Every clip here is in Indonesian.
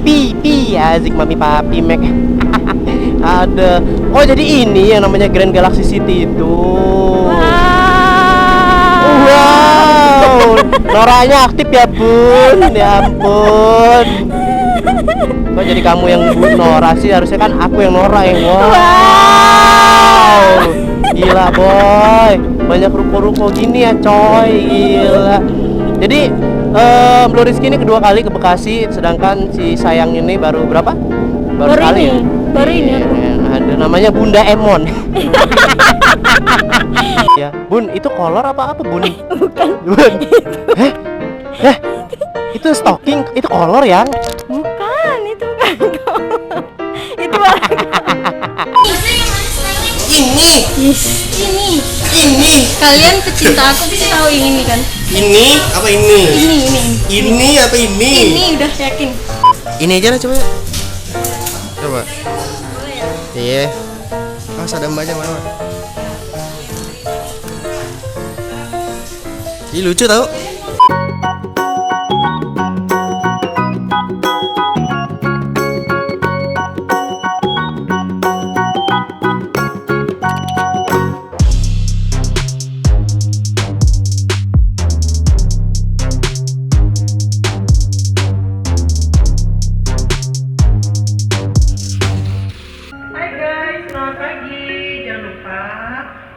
Pi asik mami papi mek. Ada. Oh jadi ini yang namanya Grand Galaxy City itu. Wow. Noranya aktif ya bun. Ya ampun. Kok jadi kamu yang bun Nora sih? Harusnya kan aku yang Nora yang wow. Gila boy. Banyak ruko-ruko gini ya coy. Gila. Jadi Blue Rizky ini kedua kali ke Bekasi, sedangkan si sayang ini baru berapa? Baru kali ya? Baru ini ada namanya Bunda Emon. Ya, Bun, itu kolor apa Bun? Bukan. Bun. Itu stocking, itu kolor yang? Bukan, itu bukan kolor. Itu warna. Ini. Kalian pecinta aku pasti tahu yang ini kan? Ini apa ini? Ini. Apa ini? Ini udah yakin. Ini aja lah coba. Coba. Iya. Mas ada mbaknya mana? Ini lucu tau.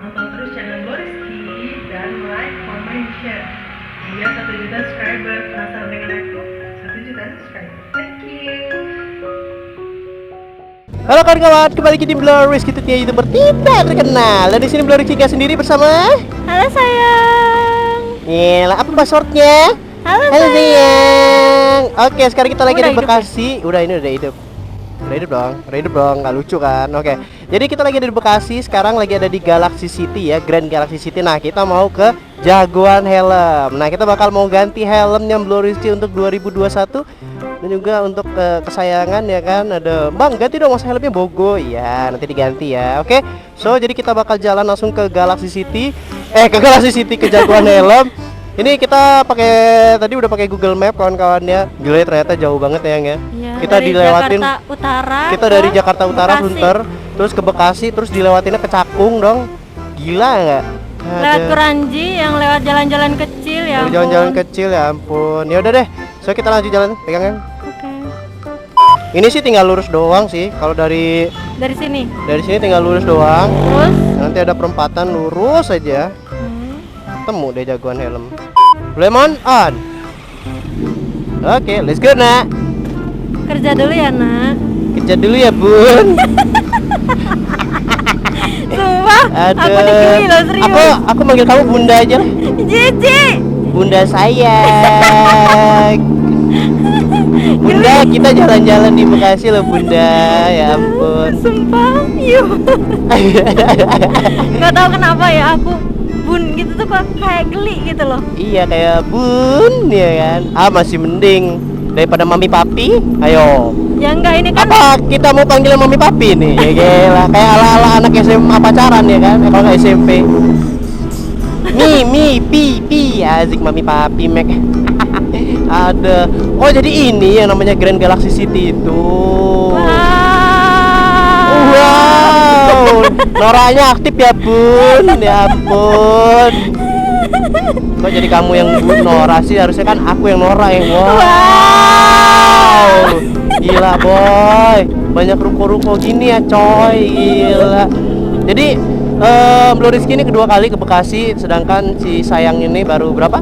Nonton terus channel Blue Rizky dan like, comment, share. Biar 1 juta subscriber. Penasaran dengan aku? 1 juta subscriber. Thank you. Halo kawan-kawan, kembali lagi di Blue Rizky, YouTuber tidak terkenal. Dan di sini Blue Rizky sendiri bersama. Halo sayang. Gila, apa passwordnya? Halo sayang. Oke, sekarang kita lagi Udah di Bekasi. Udah hidup. Udah hidup dong, nggak lucu kan? Oke, jadi kita lagi ada di Bekasi, sekarang lagi ada di Galaxy City ya, Grand Galaxy City. Nah, kita mau ke Jagoan Helm. Nah, kita bakal mau ganti helmnya Blue Rizky untuk 2021 dan juga untuk kesayangan ya kan. Ada, Bang, ganti dong masa helmnya Bogo. Ya, nanti diganti ya. Oke, so jadi kita bakal jalan langsung ke Galaxy City. Ke Jagoan Helm. Ini kita tadi udah pakai Google Map kawan-kawannya. Gila ternyata jauh banget ya, Iya, kita dilewatin Jakarta Utara. Kita dari Jakarta Utara Bekasi. Sunter, terus ke Bekasi, terus dilewatinnya ke Cakung dong. Gila nggak? Lewat Kuranji yang lewat jalan-jalan kecil ya. Jalan-jalan kecil ya ampun. Ya udah deh. So kita lanjut jalan, pegangan. Oke. Ini sih tinggal lurus doang sih. Kalau dari sini. sini tinggal lurus doang. Terus Nanti ada perempatan lurus aja. Temu deh Jagoan Helm. Lemon on. Oke, let's go nak. kerja dulu ya nak. Kerja dulu ya bun. Sumpah, aku digini loh serius. Aku manggil kamu bunda aja lah. Cici. Bunda sayang. Bunda, kita jalan-jalan di Bekasi loh bunda. Ya ampun. Sumpah, yuk. Gak tahu kenapa ya aku bun gitu tuh kok kayak geli gitu loh. Iya kayak bun ya kan. Masih mending daripada mami papi. Ayo. Ya enggak, ini kan Apa kita mau panggil mami papi nih? Ya gila, kayak ala-ala anak SMA pacaran ya kan? Kalau nggak SMP. Pi asik mami papi mek. Ada. Oh jadi ini yang namanya Grand Galaxy City itu. Wow. Noranya aktif ya bun. Ya ampun. Kok jadi kamu yang bun Nora sih? Harusnya kan aku yang Nora yang wow. Gila boy. Banyak ruko-ruko gini ya coy. Gila. Jadi Blue Rizky ini kedua kali ke Bekasi, sedangkan si sayang ini baru berapa?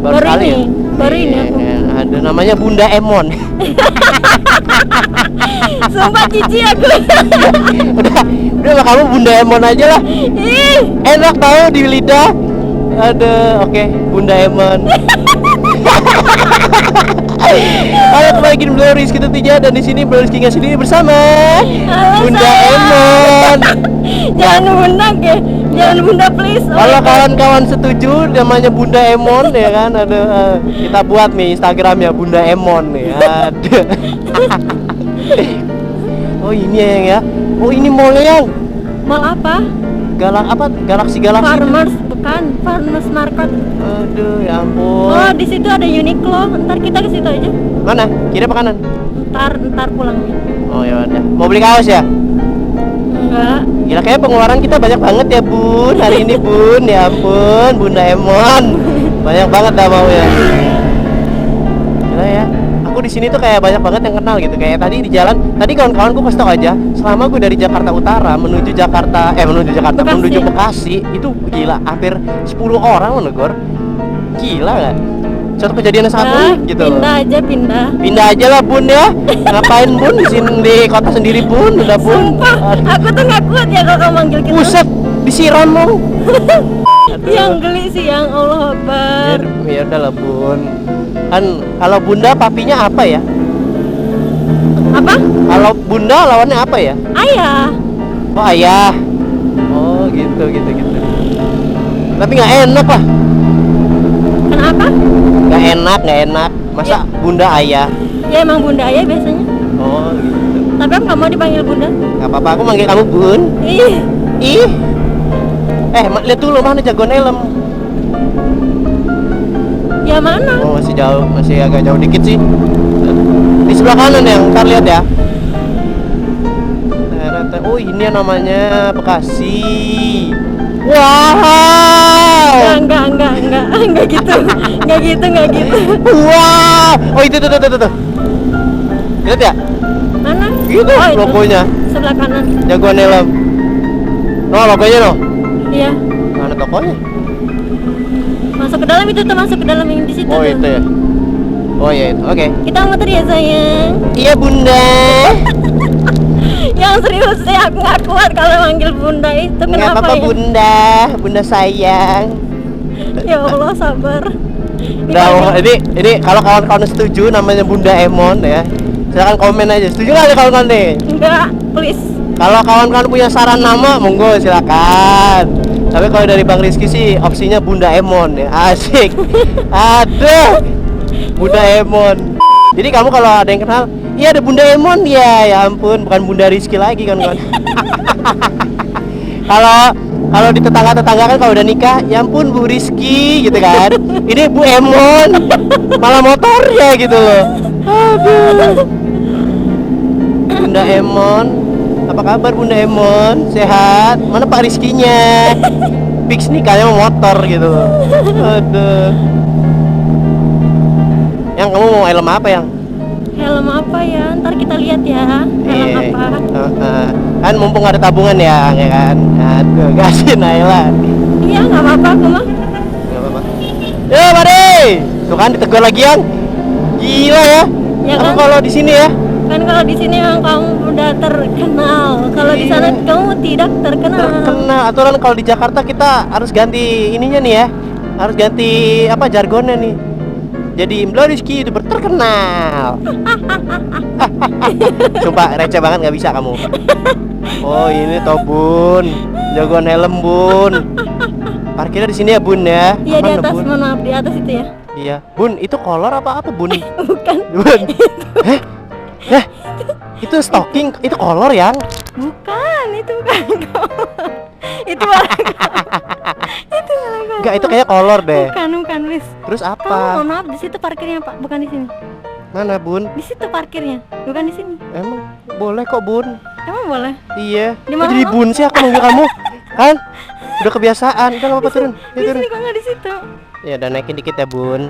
Baru kali ini. ya? Baru ini aku. Ada namanya Bunda Emon. Sumpah cici aku. udah kamu Bunda Emon aja lah. Ih, Enak tau di lidah. Ada, oke, Bunda Emon. Halo, kembali lagi di Blue Rizky tentunya, dan di sini Blue Rizky sendiri bersama halo, Bunda sayang. Emon. Jangan bunda ya. Jangan bunda please. Kalau kawan-kawan setuju namanya Bunda Emon ya kan, ada kita buat nih Instagramnya Bunda Emon nih. Ada. Oh ini ya. Oh ini mallnya yang Mall apa? Galaxy Farmers, bukan Farmers Market. Aduh ya ampun. Oh, di situ ada Uniqlo. Ntar kita ke situ aja. Mana? Kiri apa kanan? Ntar pulangnya. Oh ya udah. Mau beli kaos ya? Enggak. Gila, kayak pengeluaran kita banyak banget ya Bun hari ini Bun. Ya ampun, Bunda Emon. Banyak banget dah mau ya. Gila ya. Aku di sini tuh kayak banyak banget yang kenal gitu. Kayak tadi di jalan, tadi kawan-kawanku kasih tau aja, selama gue dari Jakarta Utara menuju menuju Bekasi, itu gila hampir 10 orang menegur. Gila nggak? Suatu kejadian yang sangat unik gitu. Pindah aja Lah Bun ya. Ngapain Bun di sini di kota sendiri Bun? Udah Bun. Sumpah, aku tuh nggak kuat ya kalau kamu manggil kita. Buset, disiram dong. Yang geli sih, yang Allah Akbar. Ya udah lah Bun. Kan kalau Bunda papinya apa ya? Apa? Kalau Bunda lawannya apa ya? Ayah. Oh ayah. Oh gitu. Tapi nggak enak lah. Kenapa? Nggak enak. Masa Ya. Bunda ayah? Ya emang bunda ayah biasanya. Oh gitu. Tapi aku nggak mau dipanggil bunda. Nggak apa-apa, aku manggil kamu Bun. Ih, Ih. Lihat dulu mana jagoan helm. ya mana? Oh masih jauh, masih agak jauh dikit sih. Di sebelah kanan ya, ntar lihat ya. Oh ini yang namanya Bekasi. Wow. Enggak gitu. Enggak gitu. Wow. Oh itu tuh. Lihat ya? Mana? Itu Oh, logonya. Sebelah kanan. Jagoan helm. No logonya no. Iya. Mana tokonya? Masuk ke dalam itu tuh, masuk ke dalam yang di situ Oh tuh. itu ya. Oh ya itu. Oke. Kita muter ya sayang. Iya Bunda. Yang serius sih aku nggak kuat kalau manggil bunda itu. Nggak Kenapa apa-apa ya? Bunda sayang. Ya Allah sabar. Udah, ini kalau kawan-kawan setuju namanya Bunda Emon ya, silakan komen aja. Setuju nggak nih kawan-kawan nih? Enggak, please. Kalau kawan-kawan punya saran nama, monggo silakan. Tapi kalau dari Bang Rizky sih opsinya Bunda Emon ya, asik. Aduh, Bunda Emon. Jadi kamu kalau ada yang kenal, iya ada Bunda Emon ya ampun, bukan Bunda Rizky lagi kan kawan. Kalau di tetangga-tetangga kan kalau udah nikah, ya ampun Bu Rizky gitu kan. Ini Bu Emon, malah motornya gitu loh. Aduh. Bunda Emon, apa kabar Bunda Emon? Sehat? Mana Pak Rizkynya? Fix nikahnya sama motor gitu loh. Aduh. Yang kamu mau helm apa yang? Helm apa ya? Ntar kita lihat ya. Helm apa? Kan mumpung ada tabungan ya kan? Aduh, kasih Naila. Iya, nggak apa-apa aku mah. Gak apa-apa. Ya, Mari. Tuh kan ditegur lagi yang. Gila ya. Ya Aku kan? kalau di sini ya. Kan kalau di sini memang kamu udah terkenal. Kalau di sana kamu tidak terkenal. Terkenal. Aturan kalau di Jakarta kita harus ganti ininya nih ya. Harus ganti apa jargonnya nih. Jadi Mbak Rizky itu terkenal. Sumpah receh banget, nggak bisa kamu. Oh ini toh Bun, jagoan helm Bun. Parkirnya di sini ya Bun ya. Iya di Aman, atas, Bun. mohon maaf di atas itu ya. Iya Bun, itu kolor apa Bun? Bukan. Bun. Itu stocking, itu kolor yang. Bukan, itu bukan kamu. Itu warna itu warna Enggak, itu kayak kolor deh. bukan please. Terus Kamu apa? mohon maaf di situ parkirnya Pak, bukan di sini. Mana Bun? Di situ parkirnya, bukan di sini. Emang boleh kok Bun. Emang boleh? Iya. Di Kok mana, jadi Bang? Bun sih aku manggil kamu? Kan? Udah kebiasaan. Udah nggak apa-apa turun. Ya, Di turun. sini kok nggak di situ? Ya udah naikin dikit ya Bun.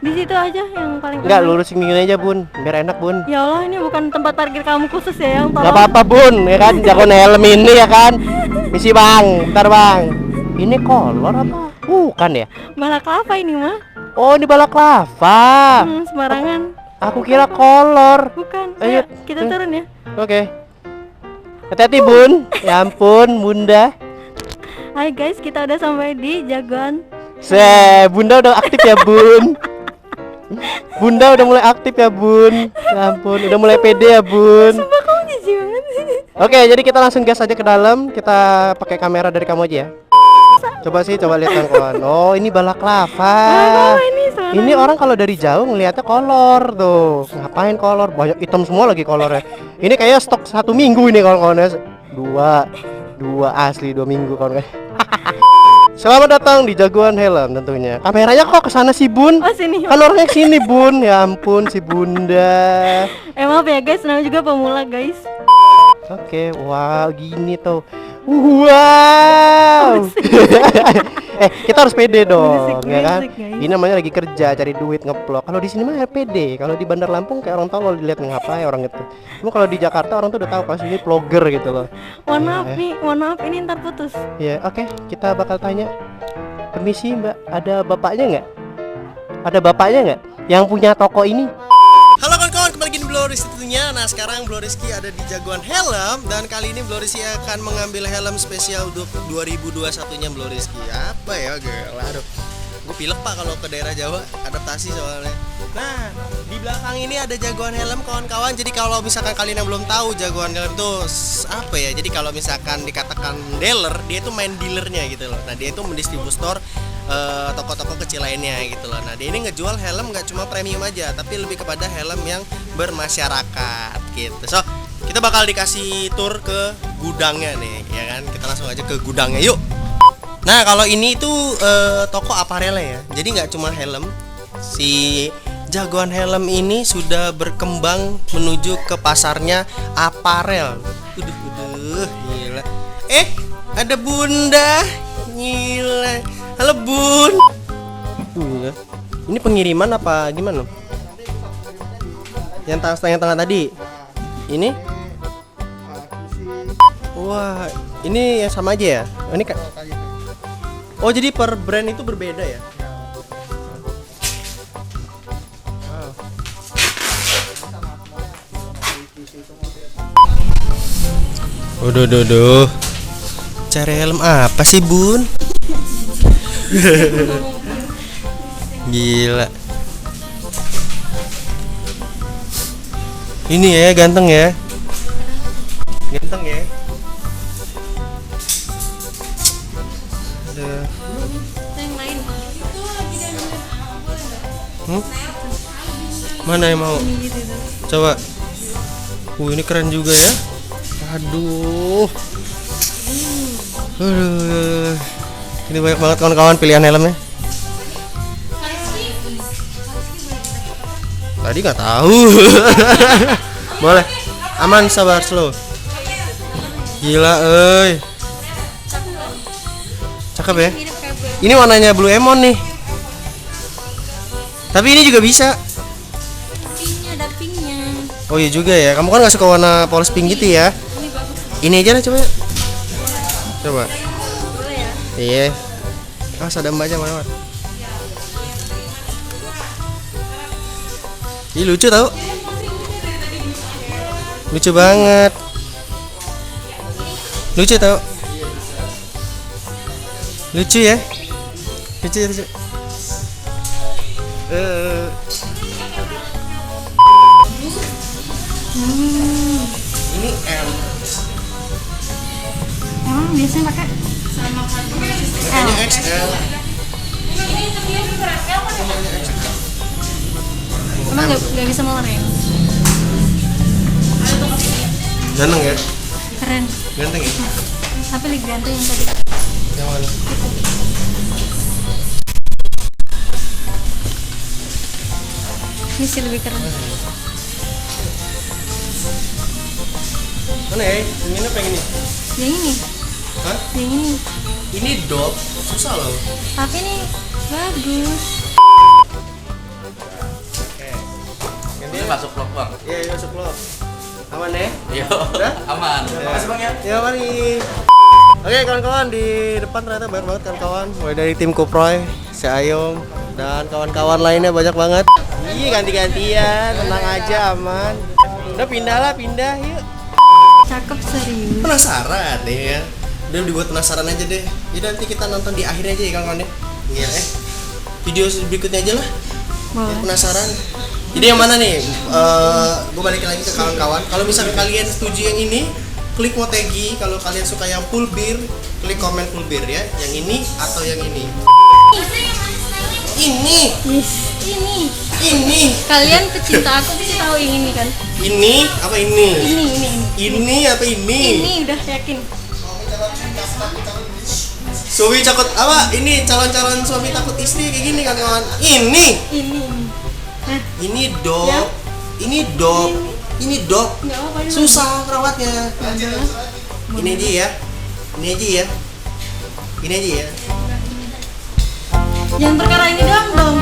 Di situ aja yang paling Enggak, aman. lurusin gini aja Bun, biar enak Bun. Ya Allah, ini bukan tempat parkir kamu khusus ya, yang Gak apa-apa Bun, ya kan, jagoan helm ini ya kan. Misi Bang, bentar Bang. Ini kolor apa? Bukan ya? Balaklava ini mah. Oh ini balaklava. Sembarangan. Aku kira kolor. Bukan. Ayo, Ayo, kita turun ya. Oke. Hati-hati Bun. Ya ampun Bunda. Hai guys, kita udah sampai di Jagoan. Bunda udah aktif ya Bun. Bunda udah mulai aktif ya Bun. Ya ampun, udah mulai pede ya Bun. Sumpah kamu jijik banget. Oke, jadi kita langsung gas aja ke dalam. Kita pakai kamera dari kamu aja ya. Coba lihat kawan. Oh, ini balaklava. ini suara. Ini orang kalau dari jauh ngelihatnya kolor tuh. Ngapain kolor? Banyak hitam semua lagi kolornya. Ini kayak stok 1 minggu ini kawan-kawan. Dua asli 2 minggu kawan-kawan. Selamat datang di Jagoan Helm tentunya. Kameranya kok kesana sih Bun? Oh sini. Kan orangnya kesini Bun. Ya ampun si Bunda. Maaf ya guys, namanya juga pemula guys. Oke, wow gini tuh. Wow. Kita harus pede dong, Berisik, ya kan? berisik, guys. Ini namanya lagi kerja, cari duit ngeplok. Kalau di sini mah ya pede. Kalau di Bandar Lampung kayak orang tahu kalau dilihat ngapain orang itu. Cuma kalau di Jakarta orang tuh udah tahu kalau sini vlogger gitu loh. Mohon maaf nih, mohon maaf ini ntar putus. Ya, oke, kita bakal tanya. Permisi Mbak, ada bapaknya nggak? Ada bapaknya nggak yang punya toko ini? Halo kawan-kawan, kembali lagi di Blow Rizky tentunya. Nah sekarang Blow Rizky ada di Jagoan Helm. Dan kali ini Blow Rizky akan mengambil helm spesial untuk 2021 nya Blow Rizky. Apa ya, gila, aduh. Gue pilek pak kalau ke daerah Jawa, adaptasi soalnya. Nah, di belakang ini ada Jagoan Helm kawan-kawan. Jadi kalau misalkan kalian yang belum tahu Jagoan Helm itu apa ya? Jadi kalau misalkan dikatakan dealer, dia itu main dealernya gitu loh. Nah, dia itu mendistributor toko-toko kecil lainnya gitu loh. Nah, dia ini ngejual helm nggak cuma premium aja, tapi lebih kepada helm yang bermasyarakat gitu. So, kita bakal dikasih tour ke gudangnya nih, ya kan? Kita langsung aja ke gudangnya yuk. Nah, kalau ini itu toko aparelnya ya. Jadi nggak cuma helm. Si Jagoan Helm ini sudah berkembang menuju ke pasarnya aparel. Gila. Ada Bunda. Gila. Halo Bun. Ini pengiriman apa gimana? Yang tengah tadi. Ini? Wah, ini yang sama aja ya? Ini kan. Oh, jadi per brand itu berbeda ya? Waduh. Cari helm apa sih Bun? Gila. Ini ya ganteng ya. Ganteng ya. Aduh. Yang lain. Mana yang mau? Coba. Ini keren juga ya. Aduh. Ini banyak banget kawan-kawan pilihan helmnya. Tadi nggak tahu. Boleh. Aman, sabar, slow. Gila, cakep ya. Ini warnanya Blue Emon nih. Tapi ini juga bisa. Ada pinknya. Oh iya juga ya. Kamu kan nggak suka warna polos pink gitu ya? Ini aja lah coba. Coba. Boleh ya? Iya. Ada mbaknya mana? Ih lucu tau. Lucu banget. Lucu tau. Lucu ya. Lucu. Ini M. Emang biasanya pakai Kayaknya XL. emang nggak bisa ngelem. Ganteng ya? Keren. Ganteng ya? Tapi lebih ganteng yang tadi. Yang mana? Ini sih lebih keren. Mana ya? Yang ini apa yang ini? Yang ini. Hah? Yang ini. Ini dop, susah loh. Tapi ini bagus. Oke. Ini masuk vlog bang. Iya, masuk vlog. Aman ya? Iya. Udah? Aman. Makasih bang ya. Ya mari. Oke kawan-kawan, di depan ternyata banyak banget kawan-kawan. Mulai dari tim Kuproy, si Ayong, dan kawan-kawan lainnya banyak banget. Iya ganti-gantian, tenang aja aman. Udah pindah yuk. Cakep serius. Penasaran nih ya. Udah dibuat penasaran aja deh. Jadi nanti kita nonton di akhir aja ya kawan-kawan ya. Iya video berikutnya aja lah. Boleh. Penasaran. Jadi yang mana nih? Gue balik lagi ke kawan-kawan. Kalau misalnya kalian setuju yang ini, klik motegi. Kalau kalian suka yang full beer, klik komen full beer ya. Yang ini atau yang ini? Ini. Yes. Ini. Ini. Kalian pecinta aku pasti tahu yang ini kan? Ini apa ini? Ini. Ini apa ini? Ini udah yakin. Suami takut apa? Ini calon-calon suami takut istri kayak gini kawan-kawan. Ini dok. Ya. Ini dok. Ini dok. Nggak apa-apa, ini Susah rawatnya. Ini aja ya. Ini aja ya. Ini aja ya. Yang perkara ini doang dong.